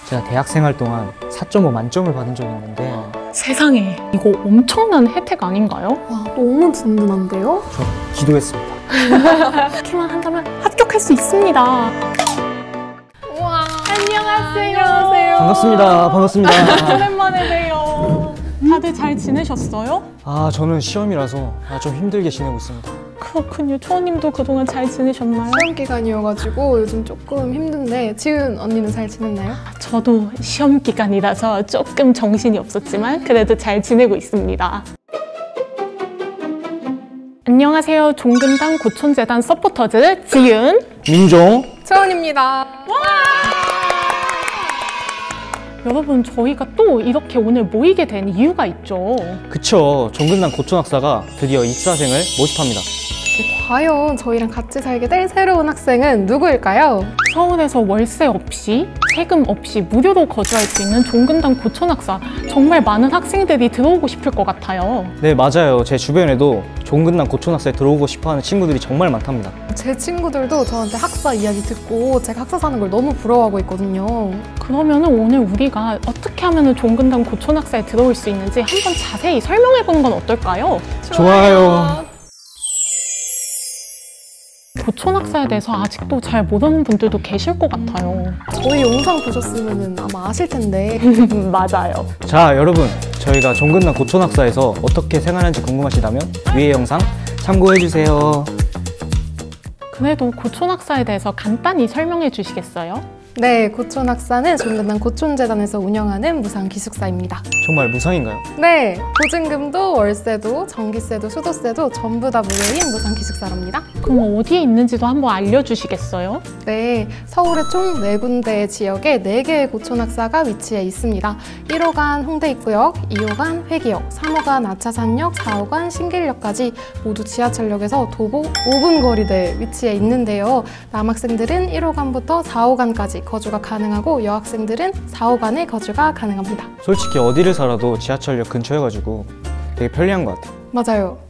제가 대학생활 동안 4.5 만점을 받은 적이 있는데 세상에, 이거 엄청난 혜택 아닌가요? 와, 너무 든든한데요? 저 기도했습니다. 이렇게만 한다면 합격할 수 있습니다. 우와. 안녕하세요. 반갑습니다. 오랜만에 봬요. 다들 잘 지내셨어요? 아, 저는 시험이라서 좀 힘들게 지내고 있습니다. 그렇군요. 초원님도 그동안 잘 지내셨나요? 시험 기간이어가지고 요즘 조금 힘든데 지은 언니는 잘 지냈나요? 저도 시험 기간이라서 조금 정신이 없었지만 그래도 잘 지내고 있습니다. 안녕하세요. 종근당 고촌재단 서포터즈 지은, 민종, 초원입니다. 여러분, 저희가 또 이렇게 오늘 모이게 된 이유가 있죠. 그쵸. 종근당 고촌학사가 드디어 입사생을 모집합니다. 과연 저희랑 같이 살게 될 새로운 학생은 누구일까요? 서울에서 월세 없이, 세금 없이 무료로 거주할 수 있는 종근당 고촌학사. 정말 많은 학생들이 들어오고 싶을 것 같아요. 네, 맞아요. 제 주변에도 종근당 고촌학사에 들어오고 싶어하는 친구들이 정말 많답니다. 제 친구들도 저한테 학사 이야기 듣고 제가 학사 사는 걸 너무 부러워하고 있거든요. 그러면 오늘 우리가 어떻게 하면 종근당 고촌학사에 들어올 수 있는지 한번 자세히 설명해보는 건 어떨까요? 좋아요. 고촌학사에 대해서 아직도 잘 모르는 분들도 계실 것 같아요. 저희 영상 보셨으면 아마 아실 텐데. 맞아요. 자, 여러분, 저희가 종근당 고촌학사에서 어떻게 생활하는지 궁금하시다면 위의 영상 참고해주세요. 그래도 고촌학사에 대해서 간단히 설명해 주시겠어요? 네, 고촌학사는 종근당 고촌재단에서 운영하는 무상기숙사입니다. 정말 무상인가요? 네, 보증금도 월세도 전기세도 수도세도 전부 다 무료인 무상기숙사랍니다. 그럼 어디에 있는지도 한번 알려주시겠어요? 네, 서울의 총 4군데 지역에 4개의 고촌학사가 위치해 있습니다. 1호간 홍대입구역, 2호간 회기역, 3호간 아차산역, 4호간 신길역까지 모두 지하철역에서 도보 5분 거리대에 위치해 있는데요. 남학생들은 1호간부터 4호간까지 거주가 가능하고 여학생들은 4호간에 거주가 가능합니다. 솔직히 어디를 살아도 지하철역 근처여가지고 되게 편리한 것 같아요. 맞아요.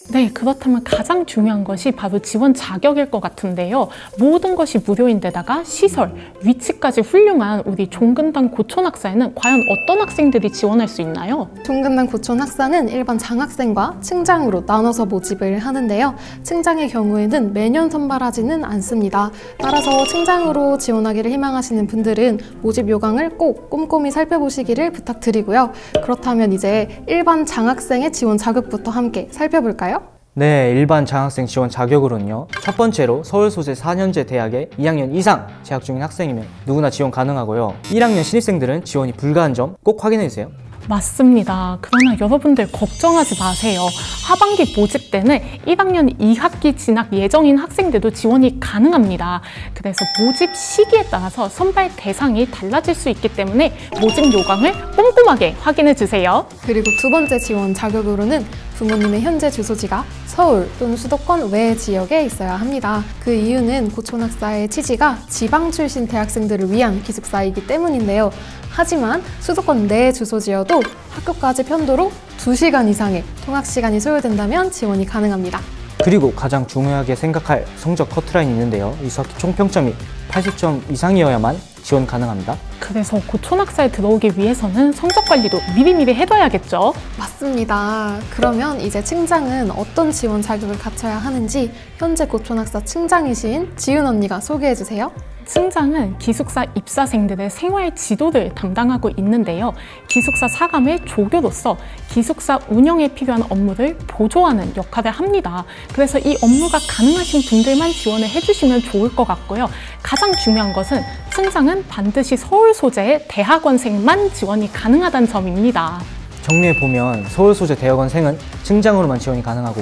네, 그렇다면 가장 중요한 것이 바로 지원 자격일 것 같은데요. 모든 것이 무료인데다가 시설, 위치까지 훌륭한 우리 종근당 고촌학사에는 과연 어떤 학생들이 지원할 수 있나요? 종근당 고촌학사는 일반 장학생과 층장으로 나눠서 모집을 하는데요. 층장의 경우에는 매년 선발하지는 않습니다. 따라서 층장으로 지원하기를 희망하시는 분들은 모집 요강을 꼭 꼼꼼히 살펴보시기를 부탁드리고요. 그렇다면 이제 일반 장학생의 지원 자격부터 함께 살펴볼까요? 네, 일반 장학생 지원 자격으로는요. 첫 번째로 서울 소재 4년제 대학에 2학년 이상 재학 중인 학생이면 누구나 지원 가능하고요. 1학년 신입생들은 지원이 불가한 점 꼭 확인해주세요. 맞습니다. 그러나 여러분들 걱정하지 마세요. 하반기 모집 때는 1학년 2학기 진학 예정인 학생들도 지원이 가능합니다. 그래서 모집 시기에 따라서 선발 대상이 달라질 수 있기 때문에 모집 요강을 꼼꼼하게 확인해 주세요. 그리고 두 번째 지원 자격으로는 부모님의 현재 주소지가 서울 또는 수도권 외 지역에 있어야 합니다. 그 이유는 고촌학사의 취지가 지방 출신 대학생들을 위한 기숙사이기 때문인데요. 하지만 수도권 내 주소지여도 학교까지 편도로 2시간 이상의 통학시간이 소요된다면 지원이 가능합니다. 그리고 가장 중요하게 생각할 성적 커트라인이 있는데요. 이 수학기 총평점이 80점 이상이어야만 지원 가능합니다. 그래서 고촌학사에 들어오기 위해서는 성적 관리도 미리미리 해둬야겠죠? 맞습니다. 그러면 이제 층장은 어떤 지원 자격을 갖춰야 하는지 현재 고촌학사 층장이신 지은 언니가 소개해주세요. 층장은 기숙사 입사생들의 생활 지도를 담당하고 있는데요. 기숙사 사감의 조교로서 기숙사 운영에 필요한 업무를 보조하는 역할을 합니다. 그래서 이 업무가 가능하신 분들만 지원을 해주시면 좋을 것 같고요. 가장 중요한 것은 층장은 반드시 서울 소재의 대학원생만 지원이 가능하다는 점입니다. 정리해보면 서울 소재 대학원생은 층장으로만 지원이 가능하고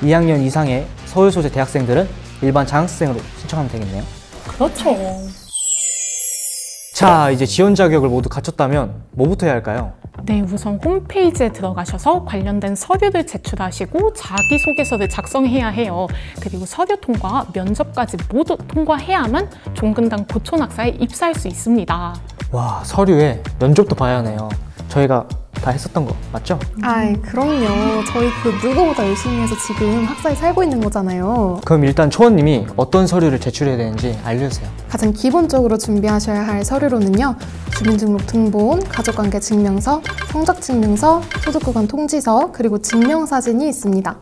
2학년 이상의 서울 소재 대학생들은 일반 장학생으로 신청하면 되겠네요. 그렇죠. 자, 이제 지원 자격을 모두 갖췄다면 뭐부터 해야 할까요? 네, 우선 홈페이지에 들어가셔서 관련된 서류를 제출하시고 자기소개서를 작성해야 해요. 그리고 서류 통과, 면접까지 모두 통과해야만 종근당 고촌학사에 입사할 수 있습니다. 와, 서류에 면접도 봐야 하네요. 저희가 다 했었던 거 맞죠? 아이, 그럼요. 저희 누구보다 열심히 해서 지금 학사에 살고 있는 거잖아요. 그럼 일단 초원님이 어떤 서류를 제출해야 되는지 알려주세요. 가장 기본적으로 준비하셔야 할 서류로는요, 주민등록 등본, 가족관계 증명서, 성적증명서, 소속기관 통지서, 그리고 증명사진이 있습니다.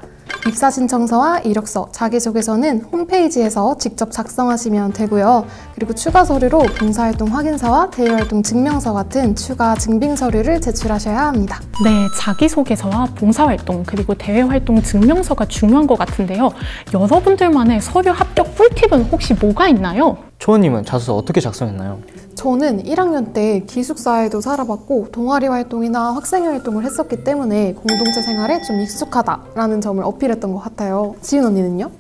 입사 신청서와 이력서, 자기소개서는 홈페이지에서 직접 작성하시면 되고요. 그리고 추가 서류로 봉사활동 확인서와 대외활동 증명서 같은 추가 증빙 서류를 제출하셔야 합니다. 네, 자기소개서와 봉사활동 그리고 대외활동 증명서가 중요한 것 같은데요. 여러분들만의 서류 합격 꿀팁은 혹시 뭐가 있나요? 초원님은 자소서 어떻게 작성했나요? 저는 1학년 때 기숙사에도 살아봤고 동아리 활동이나 학생 활동을 했었기 때문에 공동체 생활에 좀 익숙하다라는 점을 어필했던 것 같아요. 지윤 언니는요?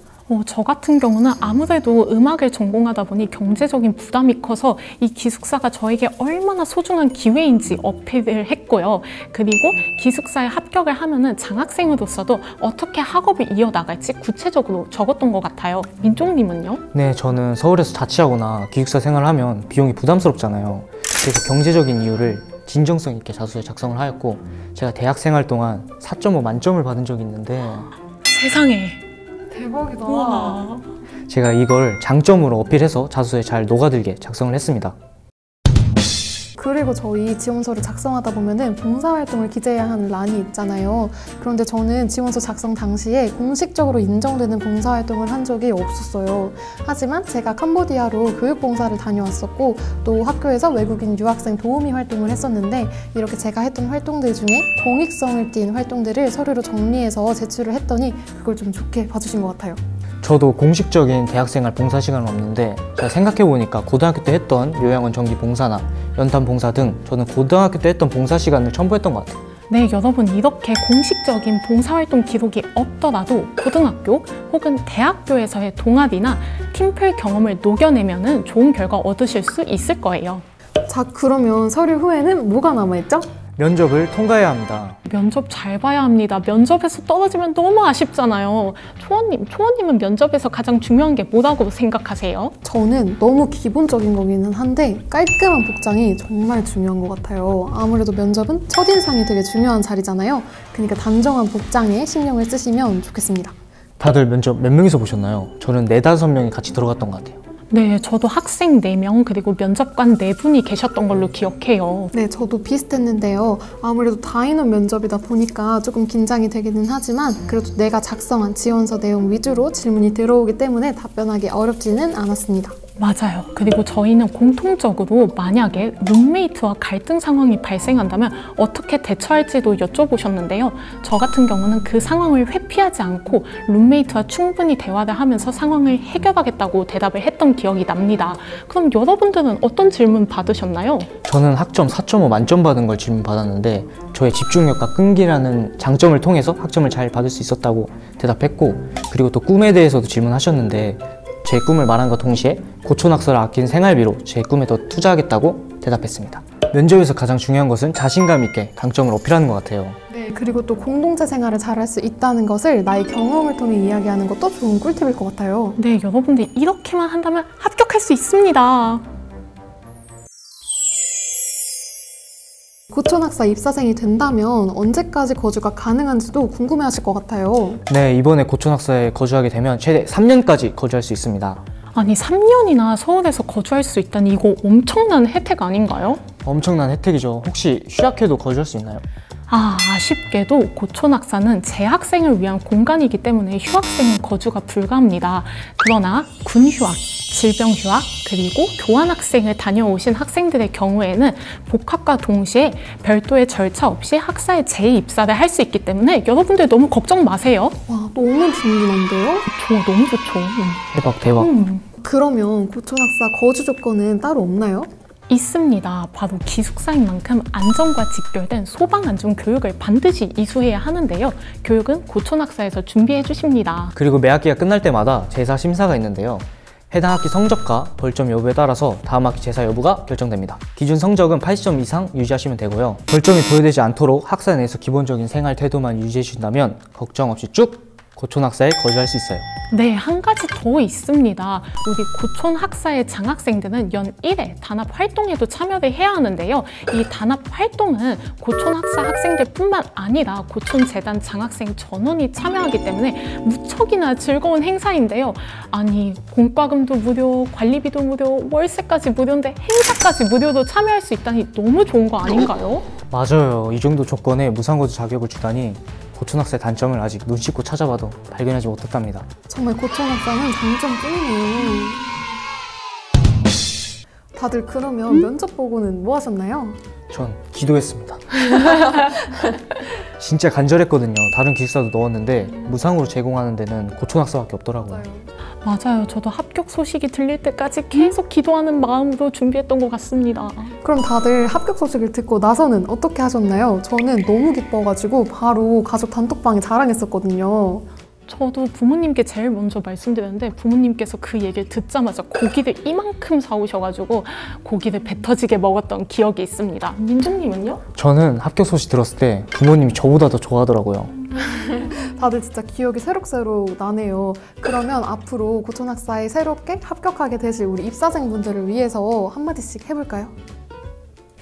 저 같은 경우는 아무래도 음악을 전공하다 보니 경제적인 부담이 커서 이 기숙사가 저에게 얼마나 소중한 기회인지 어필을 했고요. 그리고 기숙사에 합격을 하면은 장학생으로서도 어떻게 학업을 이어나갈지 구체적으로 적었던 것 같아요. 민종님은요? 네, 저는 서울에서 자취하거나 기숙사 생활을 하면 비용이 부담스럽잖아요. 그래서 경제적인 이유를 진정성 있게 자소서에 작성을 하였고, 제가 대학 생활 동안 4.5 만점을 받은 적이 있는데 세상에. 대박이다. 우와. 제가 이걸 장점으로 어필해서 자소서에 잘 녹아들게 작성을 했습니다. 그리고 저희 지원서를 작성하다 보면은 봉사활동을 기재해야 하는 란이 있잖아요. 그런데 저는 지원서 작성 당시에 공식적으로 인정되는 봉사활동을 한 적이 없었어요. 하지만 제가 캄보디아로 교육봉사를 다녀왔었고 또 학교에서 외국인 유학생 도우미 활동을 했었는데 이렇게 제가 했던 활동들 중에 공익성을 띤 활동들을 서류로 정리해서 제출을 했더니 그걸 좀 좋게 봐주신 것 같아요. 저도 공식적인 대학생활 봉사 시간은 없는데 제가 생각해보니까 고등학교 때 했던 요양원 정기 봉사나 연탄 봉사 등 저는 고등학교 때 했던 봉사 시간을 첨부했던 것 같아요. 네, 여러분 이렇게 공식적인 봉사활동 기록이 없더라도 고등학교 혹은 대학교에서의 동아리나 팀플 경험을 녹여내면 좋은 결과 얻으실 수 있을 거예요. 자, 그러면 서류 후에는 뭐가 남아있죠? 면접을 통과해야 합니다. 면접 잘 봐야 합니다. 면접에서 떨어지면 너무 아쉽잖아요. 초원님은 면접에서 가장 중요한 게 뭐라고 생각하세요? 저는 너무 기본적인 거기는 한데 깔끔한 복장이 정말 중요한 것 같아요. 아무래도 면접은 첫인상이 되게 중요한 자리잖아요. 그러니까 단정한 복장에 신경을 쓰시면 좋겠습니다. 다들 면접 몇 명이서 보셨나요? 저는 4, 5명이 같이 들어갔던 것 같아요. 네, 저도 학생 4명 그리고 면접관 4분이 계셨던 걸로 기억해요. 네, 저도 비슷했는데요. 아무래도 다인원 면접이다 보니까 조금 긴장이 되기는 하지만 그래도 내가 작성한 지원서 내용 위주로 질문이 들어오기 때문에 답변하기 어렵지는 않았습니다. 맞아요. 그리고 저희는 공통적으로 만약에 룸메이트와 갈등 상황이 발생한다면 어떻게 대처할지도 여쭤보셨는데요. 저 같은 경우는 그 상황을 회피하지 않고 룸메이트와 충분히 대화를 하면서 상황을 해결하겠다고 대답을 했던 기억이 납니다. 그럼 여러분들은 어떤 질문 받으셨나요? 저는 학점 4.5 만점 받은 걸 질문 받았는데 저의 집중력과 끈기라는 장점을 통해서 학점을 잘 받을 수 있었다고 대답했고, 그리고 또 꿈에 대해서도 질문하셨는데 제 꿈을 말함과 동시에 고촌학사를 아낀 생활비로 제 꿈에 더 투자하겠다고 대답했습니다. 면접에서 가장 중요한 것은 자신감 있게 강점을 어필하는 것 같아요. 네, 그리고 또 공동체 생활을 잘할 수 있다는 것을 나의 경험을 통해 이야기하는 것도 좋은 꿀팁일 것 같아요. 네, 여러분들 이렇게만 한다면 합격할 수 있습니다. 고촌학사 입사생이 된다면 언제까지 거주가 가능한지도 궁금해하실 것 같아요. 네, 이번에 고촌학사에 거주하게 되면 최대 3년까지 거주할 수 있습니다. 아니 3년이나 서울에서 거주할 수 있다니 이거 엄청난 혜택 아닌가요? 엄청난 혜택이죠. 혹시 휴학해도 거주할 수 있나요? 아쉽게도 고촌학사는 재학생을 위한 공간이기 때문에 휴학생은 거주가 불가합니다. 그러나 군휴학, 질병휴학, 그리고 교환학생을 다녀오신 학생들의 경우에는 복학과 동시에 별도의 절차 없이 학사에 재입사를 할 수 있기 때문에 여러분들 너무 걱정 마세요. 와, 너무 든든한데요? 너무 좋죠. 대박. 그러면 고촌학사 거주 조건은 따로 없나요? 있습니다. 바로 기숙사인 만큼 안전과 직결된 소방안전 교육을 반드시 이수해야 하는데요. 교육은 고촌학사에서 준비해 주십니다. 그리고 매학기가 끝날 때마다 제사 심사가 있는데요. 해당 학기 성적과 벌점 여부에 따라서 다음 학기 제사 여부가 결정됩니다. 기준 성적은 80점 이상 유지하시면 되고요. 벌점이 부여되지 않도록 학사 내에서 기본적인 생활 태도만 유지해 주신다면 걱정 없이 쭉 고촌학사에 거주할 수 있어요. 네, 한 가지 더 있습니다. 우리 고촌학사의 장학생들은 연 1회 단합 활동에도 참여를 해야 하는데요. 이 단합 활동은 고촌학사 학생들뿐만 아니라 고촌재단 장학생 전원이 참여하기 때문에 무척이나 즐거운 행사인데요. 아니, 공과금도 무료, 관리비도 무료, 월세까지 무료인데 행사까지 무료로 참여할 수 있다니 너무 좋은 거 아닌가요? 맞아요. 이 정도 조건에 무상거주 자격을 주다니 고촌학사의 단점을 아직 눈 씻고 찾아봐도 발견하지 못했답니다. 정말 고촌학사는 장점뿐이네요. 다들 그러면 면접 보고는 뭐 하셨나요? 전 기도했습니다. 진짜 간절했거든요. 다른 기숙사도 넣었는데 무상으로 제공하는 데는 고촌학사밖에 없더라고요. 맞아요. 저도 합격 소식이 들릴 때까지 계속 기도하는 마음으로 준비했던 것 같습니다. 그럼 다들 합격 소식을 듣고 나서는 어떻게 하셨나요? 저는 너무 기뻐가지고 바로 가족 단톡방에 자랑했었거든요. 저도 부모님께 제일 먼저 말씀드렸는데 부모님께서 그 얘기를 듣자마자 고기를 이만큼 사오셔가지고 고기를 배 터지게 먹었던 기억이 있습니다. 민준님은요? 저는 합격 소식 들었을 때 부모님이 저보다 더 좋아하더라고요. 다들 진짜 기억이 새록새록 나네요. 그러면 앞으로 고촌학사에 새롭게 합격하게 되실 우리 입사생분들을 위해서 한마디씩 해볼까요?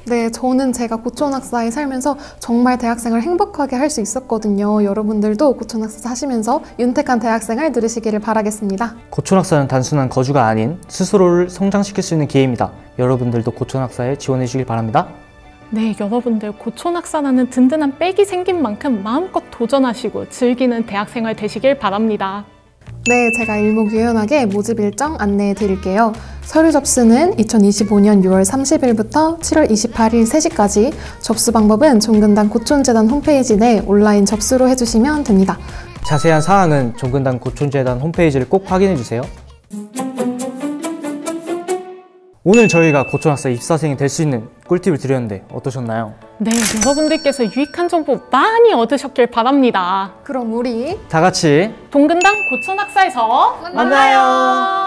네, 저는 제가 고촌학사에 살면서 정말 대학생을 행복하게 할 수 있었거든요. 여러분들도 고촌학사 하시면서 윤택한 대학생활 누리시기를 바라겠습니다. 고촌학사는 단순한 거주가 아닌 스스로를 성장시킬 수 있는 기회입니다. 여러분들도 고촌학사에 지원해 주시길 바랍니다. 네, 여러분들 고촌학사라는 든든한 백이 생긴 만큼 마음껏 도전하시고 즐기는 대학생활 되시길 바랍니다. 네, 제가 일목요연하게 모집 일정 안내해 드릴게요. 서류 접수는 2025년 6월 30일부터 7월 28일 3시까지, 접수 방법은 종근당 고촌재단 홈페이지 내 온라인 접수로 해주시면 됩니다. 자세한 사항은 종근당 고촌재단 홈페이지를 꼭 확인해 주세요. 오늘 저희가 고촌학사 입사생이 될 수 있는 꿀팁을 드렸는데 어떠셨나요? 네, 여러분들께서 유익한 정보 많이 얻으셨길 바랍니다. 그럼 우리 다 같이 종근당 고촌학사에서 만나요.